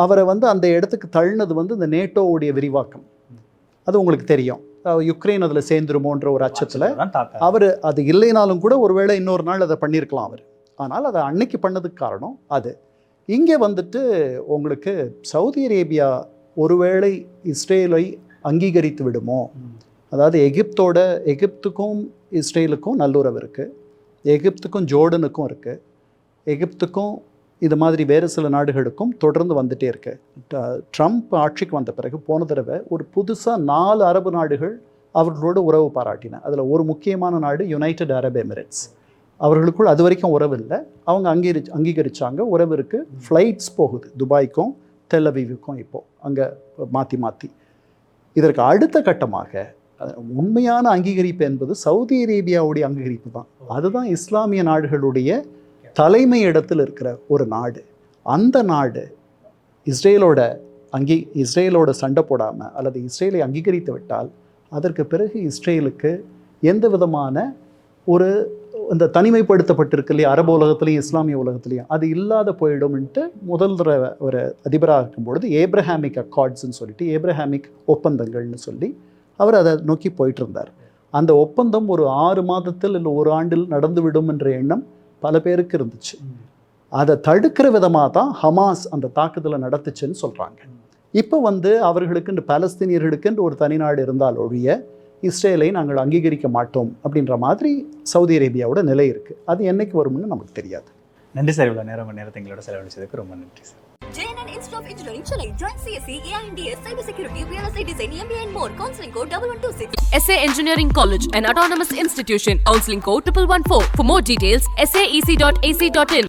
அவரை அந்த இடத்துக்கு தள்ளினது இந்த நேட்டோவுடைய விரிவாக்கம். அது உங்களுக்கு தெரியும். யுக்ரைன் அதில் சேர்ந்துருமோன்ற ஒரு அச்சத்தில் அவர் அது இல்லைனாலும் கூட ஒருவேளை இன்னொரு நாள் அதை பண்ணியிருக்கலாம் அவர். ஆனால் அதை அன்னைக்கு பண்ணதுக்கு காரணம் அது. இங்கே உங்களுக்கு சவுதி அரேபியா ஒருவேளை இஸ்ரேலை அங்கீகரித்து விடுமோ, அதாவது எகிப்துக்கும் இஸ்ரேலுக்கும் நல்லுறவு இருக்குது, எகிப்துக்கும் ஜோர்டனுக்கும் இருக்குது, எகிப்துக்கும் இது மாதிரி வேறு சில நாடுகளுக்கும் தொடர்ந்து வந்துகிட்டே இருக்கு. ட்ரம்ப் ஆட்சிக்கு வந்த பிறகு போன தடவை ஒரு புதுசாக 4 அரபு நாடுகள் அவர்களோட உறவு பாராட்டின. அதில் ஒரு முக்கியமான நாடு யுனைடெட் அரப் எமிரேட்ஸ். அவர்களுக்குள் அது வரைக்கும் உறவு இல்லை, அவங்க அங்கீகரித்தாங்க, உறவு இருக்குது. ஃப்ளைட்ஸ் போகுது துபாய்க்கும் தெல் அவீவுக்கும் இப்போது அங்கே மாற்றி. இதற்கு அடுத்த கட்டமாக உண்மையான அங்கீகரிப்பு என்பது சவுதி அரேபியாவுடைய அங்கீகரிப்பு தான். அதுதான் இஸ்லாமிய நாடுகளுடைய தலைமை இடத்தில் இருக்கிற ஒரு நாடு. அந்த நாடு இஸ்ரேலோட சண்டை போடாமல் அல்லது இஸ்ரேலை அங்கீகரித்து விட்டால் அதற்கு பிறகு இஸ்ரேலுக்கு எந்த விதமான இந்த தனிமைப்படுத்தப்பட்டிருக்கு இல்லையா, அரபு உலகத்துலேயும் இஸ்லாமிய உலகத்துலேயும் அது இல்லாத போயிடும்ன்ட்டு முதல் ஒரு அதிபராக இருக்கும்பொழுது ஏப்ரஹாமிக் அக்கார்ட்ஸ்ன்னு சொல்லிட்டு, ஏப்ரஹாமிக் ஒப்பந்தங்கள்னு சொல்லி அவர் அதை நோக்கி போயிட்டு இருந்தார். அந்த ஒப்பந்தம் ஒரு 6 மாதத்தில் இல்லை 1 ஆண்டில் நடந்துவிடும் என்ற எண்ணம் பல பேருக்கு இருந்துச்சு. அதை தடுக்கிற விதமாக தான் ஹமாஸ் அந்த தாக்குதலை நடத்துச்சுன்னு சொல்கிறாங்க. இப்போ அவர்களுக்கு பாலஸ்தீனியர்களுக்கு ஒரு தனிநாடு இருந்தால் ஒழிய இஸ்ரேலை நாங்கள் அங்கீகரிக்க மாட்டோம் அப்படின்ற மாதிரி சவுதி அரேபியாவோட நிலை இருக்குது. அது என்னைக்கு வரும்னு நமக்கு தெரியாது. நன்றி சார், இவ்வளோ நேரத்தை எங்களோட செலவழிச்சதுக்கு ரொம்ப நன்றி sir. JNN Institute of Engineering, Chennai. Join CSE, AINDS, Cybersecurity, Real Estate Design, MBA and more. Counseling code 1126. SA Engineering College, an autonomous institution. Counseling code 1114. For more details, saec.ac.in.